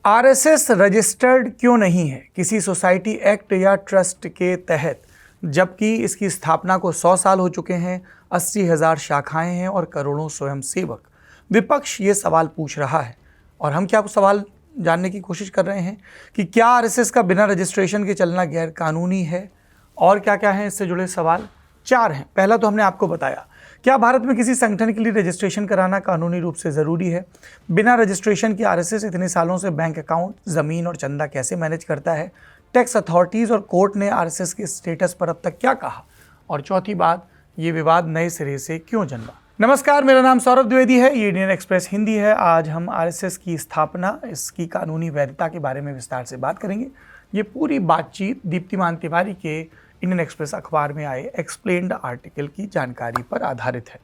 RSS registered क्यों नहीं है किसी सोसाइटी एक्ट या ट्रस्ट के तहत, जबकि इसकी स्थापना को 100 साल हो चुके हैं, 80,000 शाखाएं हैं और करोड़ों स्वयंसेवक। विपक्ष ये सवाल पूछ रहा है और हम क्या सवाल जानने की कोशिश कर रहे हैं कि क्या आरएसएस का बिना रजिस्ट्रेशन के चलना गैर कानूनी है और क्या क्या है इससे जुड़े सवाल 4 हैं। पहला तो हमने आपको बताया, क्या भारत में किसी संगठन के लिए रजिस्ट्रेशन कराना कानूनी रूप से ज़रूरी है? बिना रजिस्ट्रेशन के आरएसएस इतने सालों से बैंक अकाउंट, ज़मीन और चंदा कैसे मैनेज करता है? टैक्स अथॉरिटीज़ और कोर्ट ने आरएसएस के स्टेटस पर अब तक क्या कहा? और चौथी बात, ये विवाद नए सिरे से क्यों जन्मा? नमस्कार, मेरा नाम सौरभ द्विवेदी है, ये इंडियन एक्सप्रेस हिंदी है। आज हम आरएसएस की स्थापना, इसकी कानूनी वैधता के बारे में विस्तार से बात करेंगे। ये पूरी बातचीत दीप्तिमान तिवारी के इंडियन एक्सप्रेस अखबार में आए एक्सप्लेन्ड आर्टिकल की जानकारी पर आधारित है।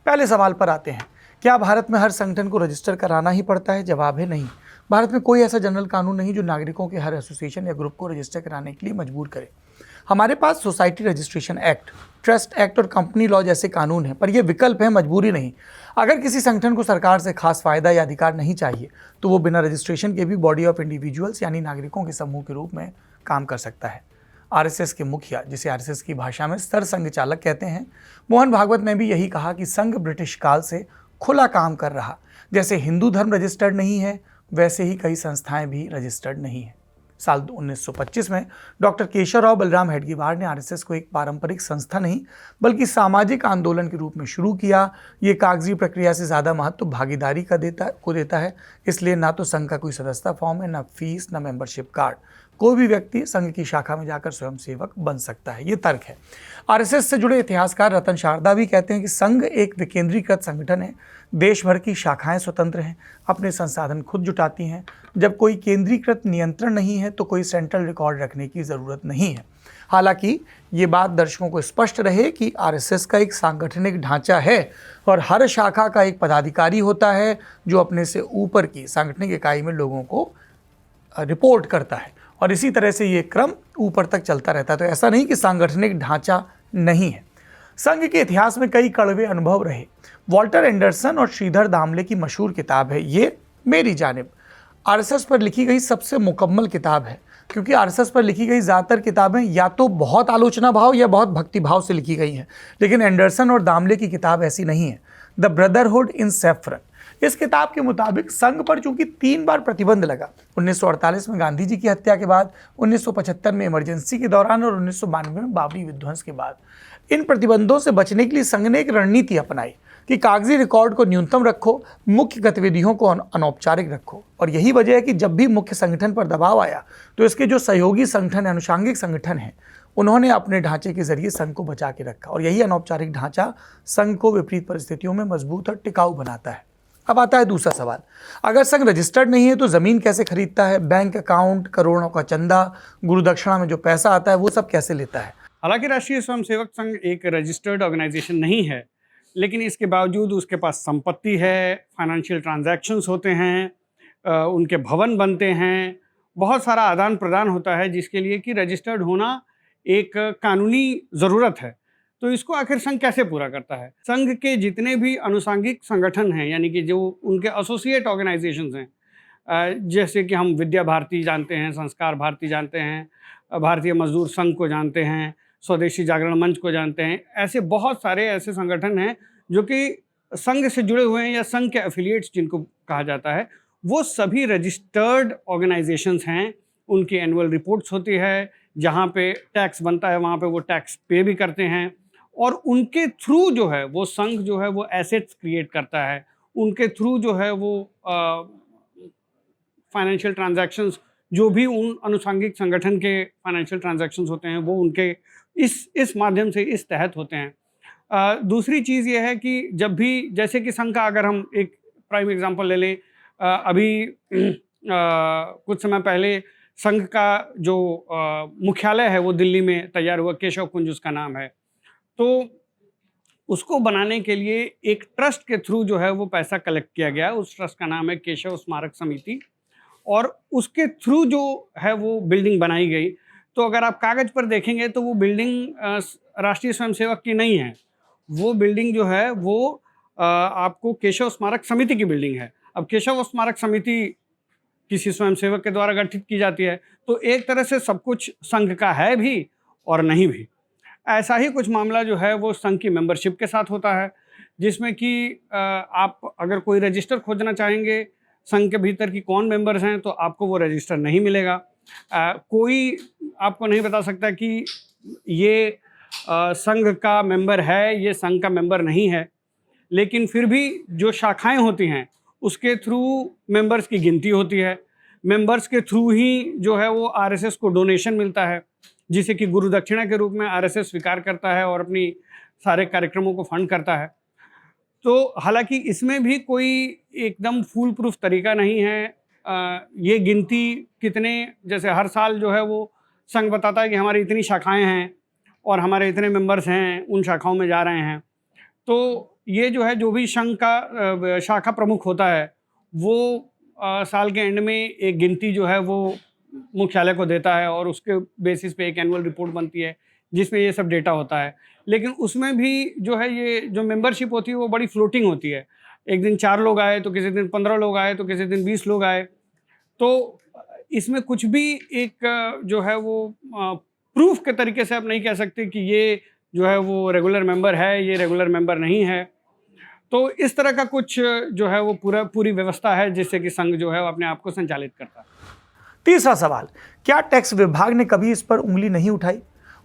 पहले सवाल पर आते हैं, क्या भारत में हर संगठन को रजिस्टर कराना ही पड़ता है? जवाब है नहीं। भारत में कोई ऐसा जनरल कानून नहीं जो नागरिकों के हर एसोसिएशन या ग्रुप को रजिस्टर कराने के लिए मजबूर करे। हमारे पास society registration act, trust act और कंपनी लॉ जैसे कानून हैं, पर यह विकल्प है, मजबूरी नहीं। अगर किसी संगठन को सरकार से खास फायदा या अधिकार नहीं चाहिए तो वो बिना रजिस्ट्रेशन के भी बॉडी ऑफ इंडिविजुअल्स यानी नागरिकों के समूह के रूप में काम कर सकता है। आरएसएस के मुखिया, जिसे आरएसएस की भाषा में सरसंघ चालक कहते हैं, मोहन भागवत ने भी यही कहा कि संघ ब्रिटिश काल से खुला काम कर रहा। जैसे हिंदू धर्म रजिस्टर्ड नहीं है, वैसे ही कई संस्थाएं भी रजिस्टर्ड नहीं है। साल 1925 में डॉक्टर केशवराव बलराम हेडगेवार ने आरएसएस को एक पारंपरिक संस्था नहीं बल्कि सामाजिक आंदोलन के रूप में शुरू किया। ये कागजी प्रक्रिया से ज़्यादा महत्व भागीदारी का देता है। इसलिए ना तो संघ का कोई सदस्यता फॉर्म है, ना फीस, ना मेंबरशिप कार्ड। कोई भी व्यक्ति संघ की शाखा में जाकर स्वयंसेवक बन सकता है, ये तर्क है। आरएसएस से जुड़े इतिहासकार रतन शारदा भी कहते हैं कि संघ एक विकेंद्रीकृत संगठन है। देश भर की शाखाएं स्वतंत्र हैं, अपने संसाधन खुद जुटाती हैं। जब कोई केंद्रीकृत नियंत्रण नहीं है तो कोई सेंट्रल रिकॉर्ड रखने की ज़रूरत नहीं है। हालांकि ये बात दर्शकों को स्पष्ट रहे कि आरएसएस का एक सांगठनिक ढांचा है और हर शाखा का एक पदाधिकारी होता है जो अपने से ऊपर की सांगठनिक इकाई में लोगों को रिपोर्ट करता है और इसी तरह से ये क्रम ऊपर तक चलता रहता है। तो ऐसा नहीं कि सांगठनिक ढांचा नहीं है। संघ के इतिहास में कई कड़वे अनुभव रहे। वॉल्टर एंडरसन और श्रीधर दामले की मशहूर किताब है ये मेरी जानिब, आरएसएस पर लिखी गई सबसे मुकम्मल किताब है, क्योंकि आरएसएस पर लिखी गई ज़्यादातर किताबें या तो बहुत आलोचना भाव या बहुत भक्ति भाव से लिखी गई हैं, लेकिन एंडरसन और दामले की किताब ऐसी नहीं है। द ब्रदरहुड इन सैफरन, इस किताब के मुताबिक संघ पर चूंकि 3 बार प्रतिबंध लगा, 1948 में गांधी जी की हत्या के बाद, 1975 में इमरजेंसी के दौरान और 1992 में बाबरी विध्वंस के बाद, इन प्रतिबंधों से बचने के लिए संघ ने एक रणनीति अपनाई कि कागजी रिकॉर्ड को न्यूनतम रखो, मुख्य गतिविधियों को अनौपचारिक रखो। और यही वजह है कि जब भी मुख्य संगठन पर दबाव आया तो इसके जो सहयोगी संगठन, अनुषांगिक संगठन हैं, उन्होंने अपने ढांचे के जरिए संघ को बचा के रखा और यही अनौपचारिक ढांचा संघ को विपरीत परिस्थितियों में मजबूत और टिकाऊ बनाता है। अब आता है दूसरा सवाल, अगर संघ रजिस्टर्ड नहीं है तो ज़मीन कैसे खरीदता है? बैंक अकाउंट, करोड़ों का चंदा, गुरु दक्षिणा में जो पैसा आता है वो सब कैसे लेता है? हालांकि राष्ट्रीय स्वयंसेवक संघ एक रजिस्टर्ड ऑर्गेनाइजेशन नहीं है, लेकिन इसके बावजूद उसके पास संपत्ति है, फाइनेंशियल ट्रांजैक्शंस होते हैं, उनके भवन बनते हैं, बहुत सारा आदान प्रदान होता है, जिसके लिए कि रजिस्टर्ड होना एक कानूनी ज़रूरत है। तो इसको आखिर संघ कैसे पूरा करता है? संघ के जितने भी अनुषांगिक संगठन हैं, यानी कि जो उनके एसोसिएट ऑर्गेनाइजेशंस हैं, जैसे कि हम विद्या भारती जानते हैं, संस्कार भारती जानते हैं, भारतीय मजदूर संघ को जानते हैं, स्वदेशी जागरण मंच को जानते हैं, ऐसे बहुत सारे ऐसे संगठन हैं जो कि संघ से जुड़े हुए हैं या संघ के एफिलिएट्स जिनको कहा जाता है, वो सभी रजिस्टर्ड ऑर्गेनाइजेशंस हैं। उनकी एनुअल रिपोर्ट्स होती है, जहाँ पे टैक्स बनता है वहाँ पे वो टैक्स पे भी करते हैं और उनके थ्रू जो है वो संघ जो है वो एसेट्स क्रिएट करता है। उनके थ्रू जो है वो फाइनेंशियल ट्रांजैक्शंस, जो भी उन अनुषांगिक संगठन के फाइनेंशियल ट्रांजैक्शंस होते हैं वो उनके इस माध्यम से, इस तहत होते हैं। दूसरी चीज़ ये है कि जब भी, जैसे कि संघ का अगर हम एक प्राइम एग्जांपल ले लें, अभी कुछ समय पहले संघ का जो मुख्यालय है वो दिल्ली में तैयार हुआ, केशव कुंज उसका नाम है। तो उसको बनाने के लिए एक ट्रस्ट के थ्रू जो है वो पैसा कलेक्ट किया गया। उस ट्रस्ट का नाम है केशव स्मारक समिति और उसके थ्रू जो है वो बिल्डिंग बनाई गई। तो अगर आप कागज़ पर देखेंगे तो वो बिल्डिंग राष्ट्रीय स्वयंसेवक की नहीं है, वो बिल्डिंग जो है वो आपको केशव स्मारक समिति की बिल्डिंग है। अब केशव स्मारक समिति किसी स्वयंसेवक के द्वारा गठित की जाती है। तो एक तरह से सब कुछ संघ का है भी और नहीं भी। ऐसा ही कुछ मामला जो है वो संघ की मेंबरशिप के साथ होता है, जिसमें कि आप अगर कोई रजिस्टर खोजना चाहेंगे संघ के भीतर की कौन मेंबर्स हैं, तो आपको वो रजिस्टर नहीं मिलेगा। कोई आपको नहीं बता सकता कि ये संघ का मेंबर है, ये संघ का मेंबर नहीं है। लेकिन फिर भी जो शाखाएं होती हैं उसके थ्रू मेंबर्स की गिनती होती है। मेंबर्स के थ्रू ही जो है वो आरएसएस को डोनेशन मिलता है, जिसे कि गुरु दक्षिणा के रूप में आरएसएस स्वीकार करता है और अपनी सारे कार्यक्रमों को फंड करता है। तो हालांकि इसमें भी कोई एकदम फूल प्रूफ तरीका नहीं है। ये गिनती कितने, जैसे हर साल जो है वो संघ बताता है कि हमारी इतनी शाखाएं हैं और हमारे इतने मेंबर्स हैं, उन शाखाओं में जा रहे हैं। तो ये जो है, जो भी संघ का शाखा प्रमुख होता है वो साल के एंड में एक गिनती जो है वो मुख्यालय को देता है और उसके बेसिस पे एक एनुअल रिपोर्ट बनती है जिसमें ये सब डेटा होता है। लेकिन उसमें भी जो है ये जो मेंबरशिप होती है वो बड़ी फ्लोटिंग होती है। एक दिन 4 लोग आए तो किसी दिन 15 लोग आए तो किसी दिन 20 लोग आए। तो इसमें कुछ भी एक जो है वो प्रूफ के तरीके से आप नहीं कह सकते कि ये जो है वो रेगुलर मेंबर है, ये रेगुलर मेंबर नहीं है। तो इस तरह का कुछ जो है वो पूरी व्यवस्था है जिससे कि संघ जो है वो अपने आप को संचालित करता है। तीसरा सवाल, क्या टैक्स विभाग ने कभी इस पर उंगली नहीं उठाई?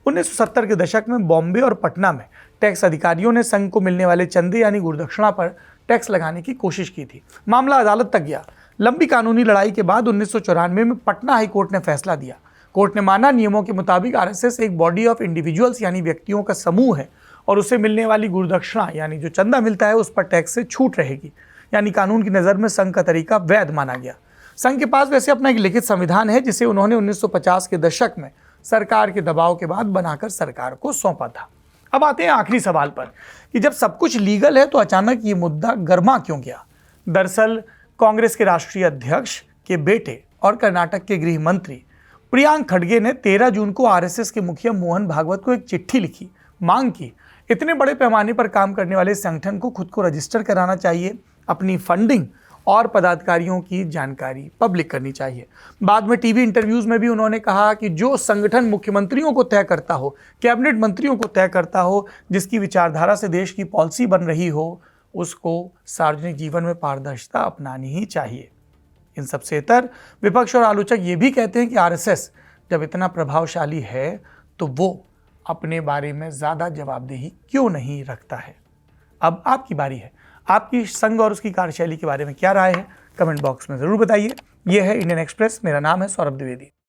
1970 के दशक में बॉम्बे और पटना में टैक्स अधिकारियों ने संघ को मिलने वाले चंदे यानी गुरुदक्षिणा पर टैक्स लगाने की कोशिश की थी। मामला अदालत तक गया। लंबी कानूनी लड़ाई के बाद 1994 में पटना हाई कोर्ट ने फैसला दिया। कोर्ट ने माना, नियमों के मुताबिक आरएसएस एक बॉडी ऑफ इंडिविजुअल्स यानी व्यक्तियों का समूह है और उसे मिलने वाली गुरुदक्षिणा यानी जो चंदा मिलता है उस पर टैक्स से छूट रहेगी। यानी कानून की नज़र में संघ का तरीका वैध माना गया। संघ के पास वैसे अपना एक लिखित संविधान है जिसे उन्होंने 1950 के दशक में सरकार के दबाव के बाद बनाकर सरकार को सौंपा था। अब आते हैं आखिरी सवाल पर कि जब सब कुछ लीगल है तो अचानक ये मुद्दा गर्मा क्यों गया? दरअसल कांग्रेस के राष्ट्रीय अध्यक्ष के बेटे और कर्नाटक के गृह मंत्री प्रियांक खड़गे ने 13 जून को आरएसएस के मुखिया मोहन भागवत को एक चिट्ठी लिखी, मांग की इतने बड़े पैमाने पर काम करने वाले संगठन को खुद को रजिस्टर कराना चाहिए, अपनी फंडिंग और पदाधिकारियों की जानकारी पब्लिक करनी चाहिए। बाद में टीवी इंटरव्यूज में भी उन्होंने कहा कि जो संगठन मुख्यमंत्रियों को तय करता हो, कैबिनेट मंत्रियों को तय करता हो, जिसकी विचारधारा से देश की पॉलिसी बन रही हो, उसको सार्वजनिक जीवन में पारदर्शिता अपनानी ही चाहिए। इन सबसे इतर विपक्ष और आलोचक ये भी कहते हैं कि आरएसएस जब इतना प्रभावशाली है तो वो अपने बारे में ज़्यादा जवाबदेही क्यों नहीं रखता है? अब आपकी बारी है। आपकी संघ और उसकी कार्यशैली के बारे में क्या राय है? कमेंट बॉक्स में ज़रूर बताइए। यह है इंडियन एक्सप्रेस। मेरा नाम है सौरभ द्विवेदी।